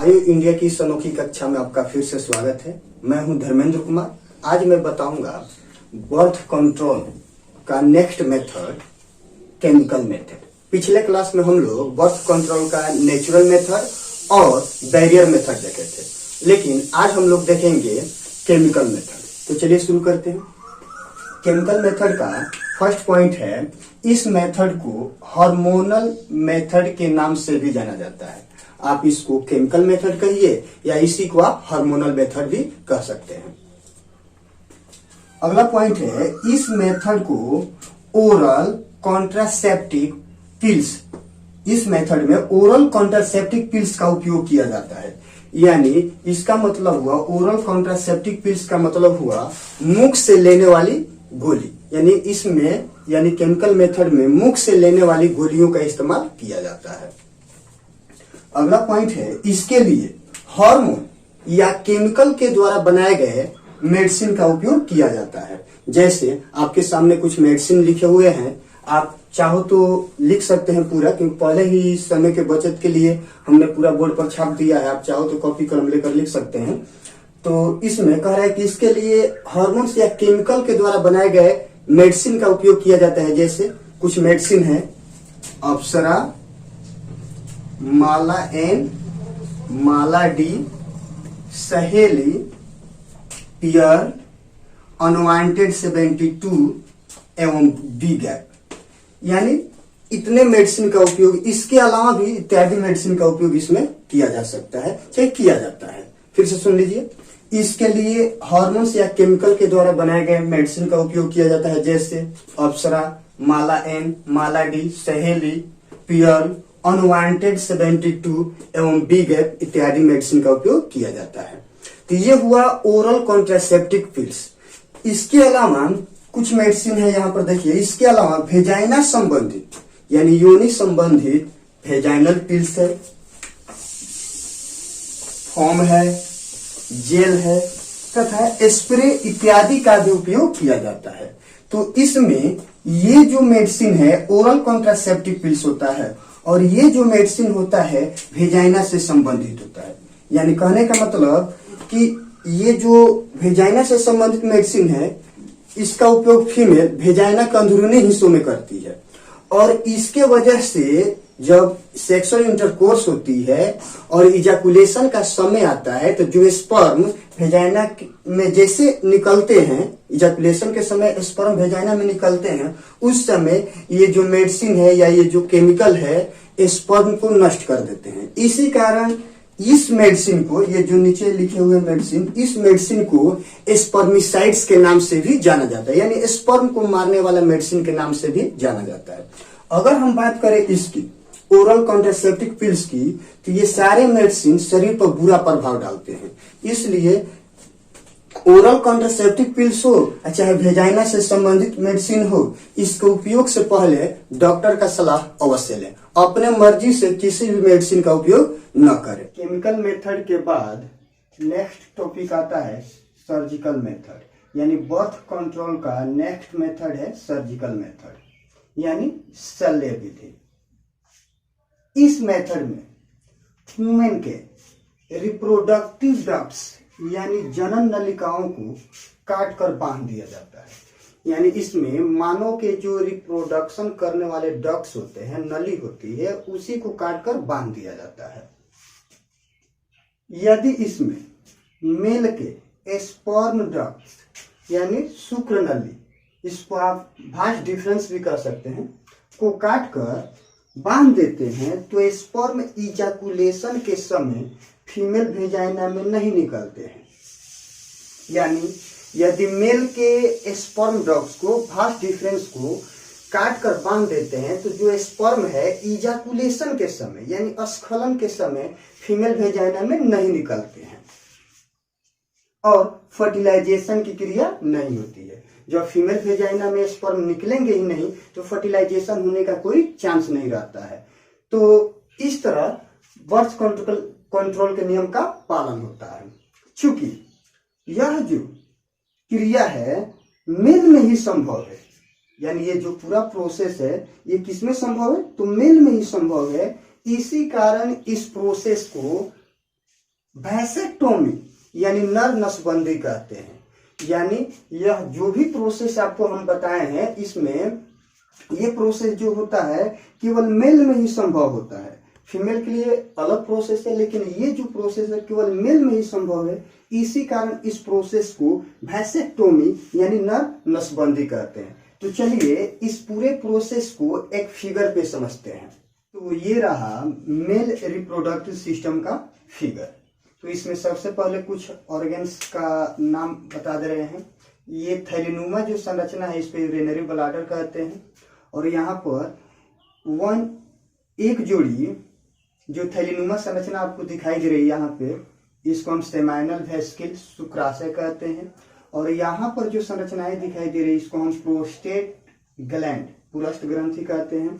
Bio India की इस अनोखी कक्षा में आपका फिर से स्वागत है। मैं हूं धर्मेंद्र कुमार। आज मैं बताऊंगा बर्थ कंट्रोल का नेक्स्ट मेथड, केमिकल मेथड। पिछले क्लास में हम लोग बर्थ कंट्रोल का नेचुरल मेथड और बैरियर मेथड देखे थे, लेकिन आज हम लोग देखेंगे केमिकल मेथड। तो चलिए शुरू करते हैं। केमिकल मेथड का फर्स्ट पॉइंट है, इस मेथड को हार्मोनल मेथड के नाम से भी जाना जाता है। आप इसको केमिकल मेथड कहिए या इसी को आप हार्मोनल मेथड भी कह सकते हैं। अगला पॉइंट है, इस मेथड को ओरल कॉन्ट्रासेप्टिव पिल्स, इस मेथड में ओरल कॉन्ट्रासेप्टिव पिल्स का उपयोग किया जाता है। यानी इसका मतलब हुआ, ओरल कॉन्ट्रासेप्टिव पिल्स का मतलब हुआ मुख से लेने वाली गोली। यानी इसमें यानी केमिकल मेथड में मुख से लेने वाली गोलियों का इस्तेमाल किया जाता है। अगला पॉइंट है, इसके लिए हार्मोन या केमिकल के द्वारा बनाए गए मेडिसिन का उपयोग किया जाता है। जैसे आपके सामने कुछ मेडिसिन लिखे हुए हैं, आप चाहो तो लिख सकते हैं पूरा, क्योंकि पहले ही समय के बचत के लिए हमने पूरा बोर्ड पर छाप दिया है। आप चाहो तो कॉपी कलम लेकर लिख सकते हैं। तो इसमें कह रहा है कि इसके लिए हार्मोन्स या केमिकल के द्वारा बनाए गए मेडिसिन का उपयोग किया जाता है। जैसे कुछ मेडिसिन है, अप्सरा, माला एन, माला डी, सहेली, पियर, अनवांटेड 72 एवं बी गैप। यानी इतने मेडिसिन का उपयोग, इसके अलावा भी इत्यादि मेडिसिन का उपयोग इसमें किया जा सकता है, चाहे किया जाता है। फिर से सुन लीजिए, इसके लिए हार्मोन्स या केमिकल के द्वारा बनाए गए मेडिसिन का उपयोग किया जाता है। जैसे अप्सरा, माला एन, माला डी, सहेली, पियर, अनवांटेड 72 एवं बी गैप इत्यादि मेडिसिन का उपयोग किया जाता है। तो ये हुआ ओरल कॉन्ट्रासेप्टिव पिल्स। इसके अलावा कुछ मेडिसिन है, यहां पर देखिए। इसके अलावा वेजाइना संबंधित यानी योनि संबंधित वेजाइनल पिल्स है, फॉर्म है, जेल है तथा स्प्रे इत्यादि का भी उपयोग किया जाता है। तो इसमें ये जो मेडिसिन है ओरल कॉन्ट्रासेप्टिव पिल्स होता है, और ये जो मेडिसिन होता है वेजाइना से संबंधित होता है। यानी कहने का मतलब कि ये जो वेजाइना से संबंधित मेडिसिन है, इसका उपयोग फीमेल वेजाइना के अंदरूनी हिस्सों में करती है, और इसके वजह से जब सेक्सुअल इंटरकोर्स होती है और इजैकुलेशन का समय आता है, तो जो स्पर्म वेजाइना में जैसे निकलते हैं, इजैकुलेशन के समय स्पर्म वेजाइना में निकलते हैं, उस समय ये जो मेडिसिन है या ये जो केमिकल है स्पर्म को नष्ट कर देते हैं। इसी कारण इस मेडिसिन को, ये जो नीचे लिखे हुए मेडिसिन, इस मेडिसिन को स्पर्मिसाइड्स के नाम से भी जाना जाता है। यानी स्पर्म को मारने वाला मेडिसिन के नाम से भी जाना जाता है। अगर हम बात करें इसकी ओरल कॉन्ट्रासेप्टिव पिल्स की, तो ये सारे मेडिसिन शरीर पर बुरा प्रभाव डालते हैं। इसलिए ओरल कॉन्ट्रासेप्टिव पिल्स हो चाहे वेजाइना से संबंधित मेडिसिन हो, इसके उपयोग से पहले डॉक्टर का सलाह अवश्य लें। अपने मर्जी से किसी भी मेडिसिन का उपयोग न करें। केमिकल मेथड के बाद नेक्स्ट टॉपिक आता है सर्जिकल मेथड। यानी बर्थ कंट्रोल का नेक्स्ट मेथड है सर्जिकल मेथड, यानी शल्य विधि। इस मेथड में ह्यूमन के रिप्रोडक्टिव डक्ट्स यानी जनन नलिकाओं को काट कर बांध दिया जाता है। यानी इसमें मानव के जो रिप्रोडक्शन करने वाले डक्ट्स होते हैं, नली होती है, उसी को काट कर बांध दिया जाता है। यदि इसमें मेल के स्पर्म डक्ट्स यानी शुक्र नली, इसको आप भास्ट डिफरेंस भी कर सकते हैं, को काट कर बांध देते हैं, तो स्पर्म इजैकुलेशन के समय फीमेल वेजाइना में नहीं निकलते हैं। यानी यदि मेल के स्पर्म डक्ट्स को, भास्ट डिफरेंस को काट कर बांध देते हैं, तो जो स्पर्म है इजैकुलेशन के समय यानी स्खलन के समय फीमेल वेजाइना में नहीं निकलते हैं, और फर्टिलाइजेशन की क्रिया नहीं होती है। जब फीमेल वेजाइना में स्पर्म निकलेंगे ही नहीं, तो फर्टिलाइजेशन होने का कोई चांस नहीं रहता है। तो इस तरह बर्थ कंट्रोल के नियम का पालन होता है। चूंकि यह जो क्रिया है मेल में ही संभव है, यानी ये जो पूरा प्रोसेस है ये किसमें संभव है, तो मेल में ही संभव है। इसी कारण इस प्रोसेस को वैसेक्टोमी यानी नर नसबंदी कहते हैं। यानी यह जो भी प्रोसेस आपको हम बताए हैं, इसमें ये प्रोसेस जो होता है केवल मेल में ही संभव होता है, फीमेल के लिए अलग प्रोसेस है, लेकिन ये जो प्रोसेस है केवल मेल में ही संभव है। इसी कारण इस प्रोसेस को वैसेक्टोमी यानी नर नसबंदी कहते हैं। तो चलिए इस पूरे प्रोसेस को एक फिगर पे समझते हैं। तो ये रहा मेल रिप्रोडक्टिव सिस्टम का फिगर। तो इसमें सबसे पहले कुछ ऑर्गन्स का नाम बता दे रहे हैं। ये थैलीनुमा जो संरचना है, इस पे यूरिनरी ब्लैडर कहते हैं। और यहाँ पर एक जोड़ी जो थैलीनुमा संरचना आपको दिखाई दे रही है यहाँ पे, इसको हम सेमाइनल वेसिकल शुक्राशय कहते हैं। और यहाँ पर जो संरचनाएं दिखाई दे रही है, इसको हम प्रोस्टेट ग्लैंड पुरस्थ ग्रंथि कहते हैं।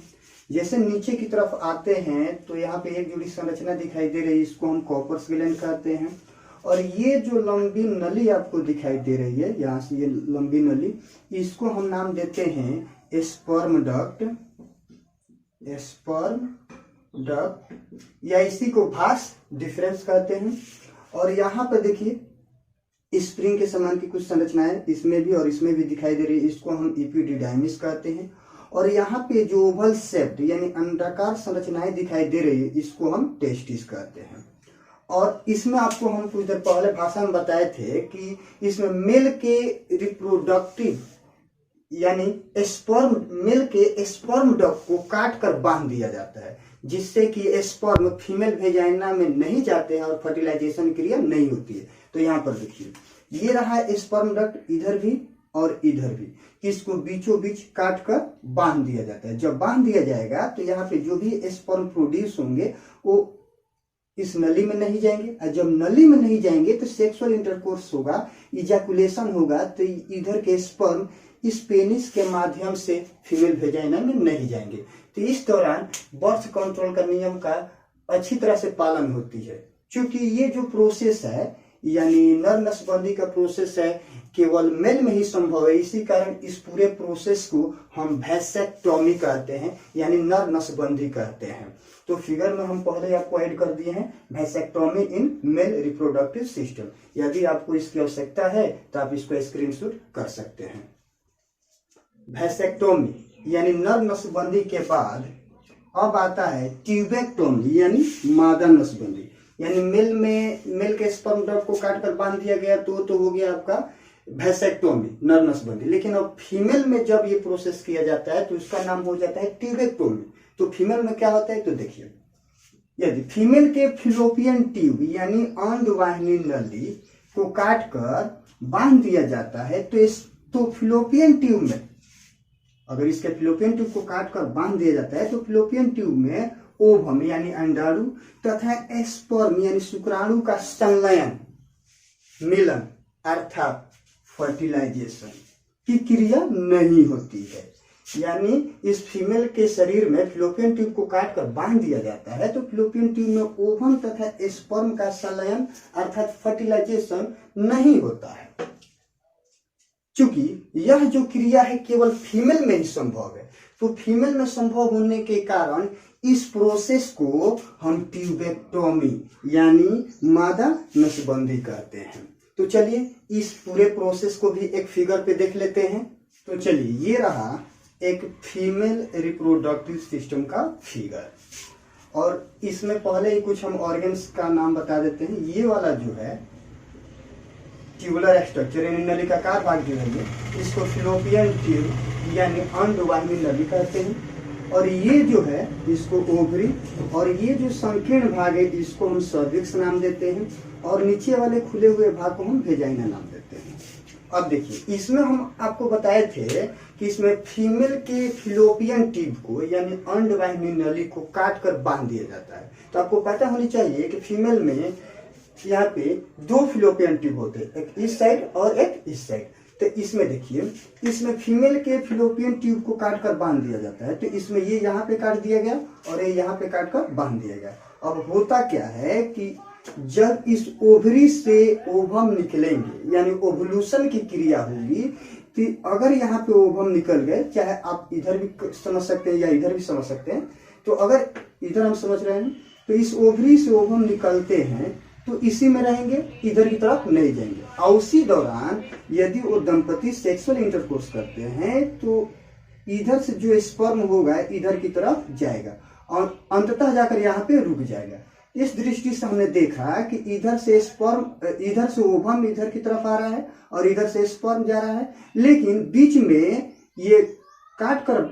जैसे नीचे की तरफ आते हैं तो यहाँ पे एक जोड़ी संरचना दिखाई दे रही है, इसको हम कॉपर्स ग्लैंड कहते हैं। और ये जो लंबी नली आपको दिखाई दे रही है, यहाँ से ये लंबी नली, इसको हम नाम देते हैं स्पर्म डक्ट, या इसी को भास डिफरेंस कहते हैं। और यहाँ पे देखिए स्प्रिंग के समान की कुछ संरचनाएं इसमें भी और इसमें भी दिखाई दे रही है, इसको हम इपिडिडाइमिस कहते हैं। और यहाँ पे जो ओवल शेप्ड यानी अंडाकार संरचनाएं दिखाई दे रही है, इसको हम टेस्टिस कहते हैं। और इसमें आपको हम कुछ देर पहले भाषण में बताए थे कि इसमें मेल के रिप्रोडक्टिव यानी मेल के स्पर्म डक्ट को काट कर बांध दिया जाता है, जिससे कि स्पर्म फीमेल वेजाइना में नहीं जाते हैं और फर्टिलाइजेशन क्रिया नहीं होती है। तो यहाँ पर देखिए ये रहा स्पर्म डक्ट, इधर भी और इधर भी, इसको बीचों बीच काट कर बांध दिया जाता है। जब बांध दिया जाएगा तो यहाँ पे जो भी स्पर्म प्रोड्यूस होंगे वो इस नली में नहीं जाएंगे, और जब नली में नहीं जाएंगे तो सेक्सुअल इंटरकोर्स होगा, इजैकुलेशन होगा, तो इधर के स्पर्म इस पेनिस के माध्यम से फीमेल वेजाइना में नहीं जाएंगे। तो इस दौरान बर्थ कंट्रोल का नियम का अच्छी तरह से पालन होती है। क्योंकि ये जो प्रोसेस है यानी नर नसबंदी का प्रोसेस है केवल मेल में ही संभव है, इसी कारण इस पूरे प्रोसेस को हम वैसेक्टोमी कहते हैं यानी नर नसबंदी कहते हैं। तो फिगर में हम पहले आपको ऐड कर दिए हैं vasectomy in male reproductive system. यदि आपको इसकी आवश्यकता है तो आप इसको स्क्रीनशॉट कर सकते हैं। वैसेक्टोमी यानी नर नसबंदी के बाद अब आता है ट्यूबेक्टोमी यानी मादा नसबंदी। यानी मेल के स्पर्म डक्ट को काट कर बांध दिया गया तो हो गया आपका वैसेक्टोमी नर नसबंदी। लेकिन अब फीमेल में जब ये प्रोसेस किया जाता है तो उसका नाम हो जाता है ट्यूबेक्टोमी। तो फीमेल में क्या होता है तो देखिए, यदि फीमेल के फिलोपियन ट्यूब यानी अंडवाहिनी नली को काट कर बांध दिया जाता है तो फिलोपियन ट्यूब में, अगर इसके फिलोपियन ट्यूब को काट कर बांध दिया जाता है तो फिलोपियन ट्यूब में ओवम यानी अंडाणु तथा स्पर्म यानी शुक्राणु का संलयन मिलन अर्थात फर्टिलाइजेशन की क्रिया नहीं होती है। यानी इस फीमेल के शरीर में फिलोपियन ट्यूब को काट कर बांध दिया जाता है तो फिलोपियन ट्यूब में ओवम तथा स्पर्म का संलयन अर्थात फर्टिलाइजेशन नहीं होता है। क्योंकि यह जो क्रिया है केवल फीमेल में ही संभव है, तो फीमेल में संभव होने के कारण इस प्रोसेस को हम ट्यूबेक्टोमी यानी मादा नसबंदी कहते हैं। तो चलिए इस पूरे प्रोसेस को भी एक फिगर पे देख लेते हैं। तो चलिए ये रहा एक फीमेल रिप्रोडक्टिव सिस्टम का फिगर, और इसमें पहले ही कुछ हम ऑर्गन्स का नाम बता देते हैं। ये वाला जो है ट्यूबुलर स्ट्रक्चर यानी नलिकाकार भाग जो है इसको फिलोपियन ट्यूब यानी अंडवाहिनी नली कहते हैं। और ये जो है इसको ओवरी, और ये जो संकीर्ण भाग है इसको हम सर्विक्स नाम देते हैं, और नीचे वाले खुले हुए भाग को हम वेजाइना नाम देते हैं। अब देखिए इसमें हम आपको बताए थे कि इसमें फीमेल के फिलोपियन ट्यूब को यानी अंडवाहिनी नली को काट कर बांध दिया जाता है। तो आपको पता होनी चाहिए कि फीमेल में यहाँ पे दो फिलोपियन ट्यूब होते हैं, एक इस साइड और एक इस साइड। तो इसमें देखिए इसमें फीमेल के फिलोपियन ट्यूब को काट कर बांध दिया जाता है। तो इसमें ये यहाँ पे काट दिया गया और ये यहाँ पे काट कर बांध दिया गया। अब होता क्या है कि जब इस ओवरी से ओवम निकलेंगे यानी ओवुलेशन की क्रिया होगी, तो अगर यहाँ पे ओवम निकल गए, चाहे आप इधर भी समझ सकते हैं या इधर भी समझ सकते हैं, तो अगर इधर हम समझ रहे हैं तो इस ओवरी से ओवम निकलते हैं तो इसी में रहेंगे, इधर की तरफ नहीं जाएंगे। और उसी दौरान यदि वो दंपति सेक्सुअल इंटरकोर्स करते हैं तो इधर से जो स्पर्म होगा इधर की तरफ जाएगा और अंततः जाकर यहाँ पे रुक जाएगा। इस दृष्टि से हमने देखा कि इधर से स्पर्म, इधर से ओवम इधर की तरफ आ रहा है और इधर से स्पर्म जा रहा है, लेकिन बीच में ये काट कर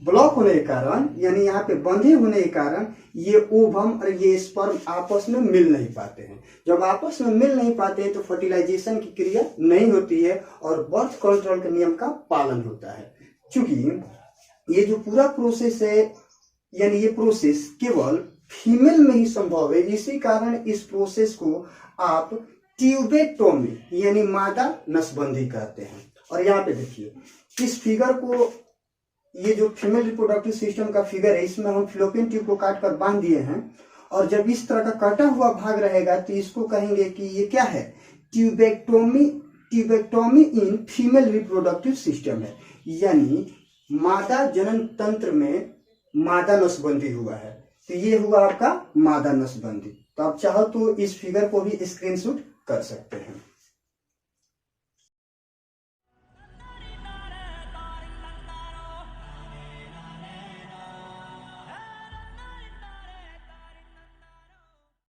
ब्लॉक होने के कारण, यानी यहाँ पे बंधे होने के कारण ये ओवम और ये स्पर्म आपस में मिल नहीं पाते हैं। जब आपस में मिल नहीं पाते हैं तो फर्टिलाइजेशन की क्रिया नहीं होती है और बर्थ कंट्रोल के नियम का पालन होता है। क्योंकि ये जो पूरा प्रोसेस है, यानी ये प्रोसेस केवल फीमेल में ही संभव है, इसी कारण इस प्रोसेस को आप ट्यूबेक्टोमी यानी मादा नसबंदी कहते हैं। और यहाँ पे देखिए इस फिगर को, ये जो फीमेल रिप्रोडक्टिव सिस्टम का फिगर है, इसमें हम फ्लोपियन ट्यूब को काट कर बांध दिए हैं और जब इस तरह का कटा हुआ भाग रहेगा तो इसको कहेंगे कि ये क्या है, tubectomy. Tubectomy in female reproductive system है, यानी मादा जनन तंत्र में मादा नसबंदी हुआ है। तो ये हुआ आपका मादा नसबंदी। तो आप चाहो तो इस फिगर को भी स्क्रीनशॉट कर सकते हैं।